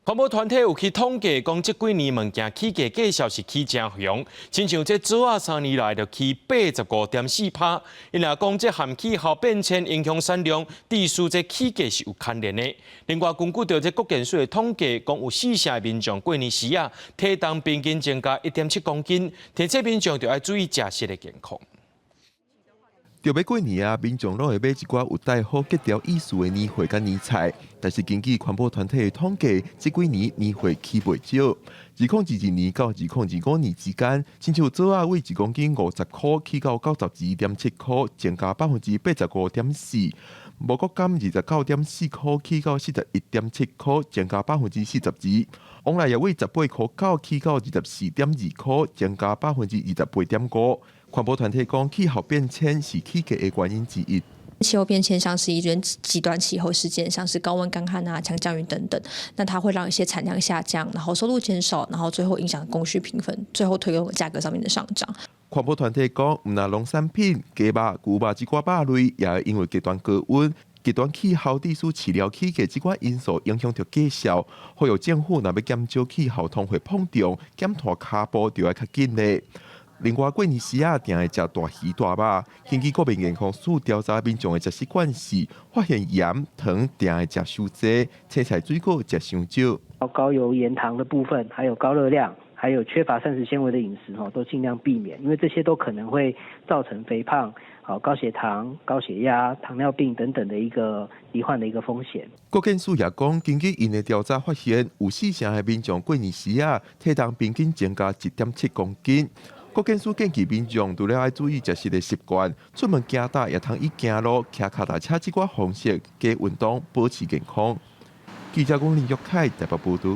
环保团体有去统计，讲这几年物件起价介绍是起真凶，亲像这做啊3年来就起85.4%。因若讲这含气候变迁影响产量，地数这起价是有牵连的。另外，根据着这国建署的统计，讲有4成民众过年时啊，体重平均增加1.7公斤，提醒民众就要注意食食的健康。就要过年啊，民众拢会买一寡有带好结条意思的年货甲年菜，但是根据环保团体的统计，这几年年货起袂少。2022年到2025年之间，亲像做啊，为1公斤50块起到92.7块，增加85.4%；无国柑29.4块起到41.7块，增加42%；往来也为18块9起到24.2块，增加28.5%。环保团体讲，气候变迁是起价的原因之一。气候变迁像是一种极端气候事件，像是高温、干旱啊、强降雨等等，那它会让一些产量下降，然后收入减少，然后最后影响供需平衡，最后推动价格上面的上涨。环保团体讲，唔那农产品、鸡肉、牛肉这寡肉类，也会因为极端高温、极端气候、地区饲料起价这寡因素影响着价销，呼吁政府若要减少气候通货膨胀，减碳脚步就要较紧嘞。另外，过年时啊，定会食大鱼大肉。根据国民健康署调查，民众的食习惯是发现盐、糖定会食伤济，青菜水果食伤少。高油、盐、糖的部分，还有高热量，还有缺乏膳食纤维的饮食都尽量避免，因为这些都可能会造成肥胖、高血糖、高血压、糖尿病等等的一个罹患的一个风险。国健署也讲，根据因的调查发现，有4成的民众过年时啊，体重平均增加1.7公斤。国健署建议民众除了要注意食食的习惯，出门行大也通以行路、骑脚踏车这寡方式加运动，保持健康。记者龚林玉凯台北报道。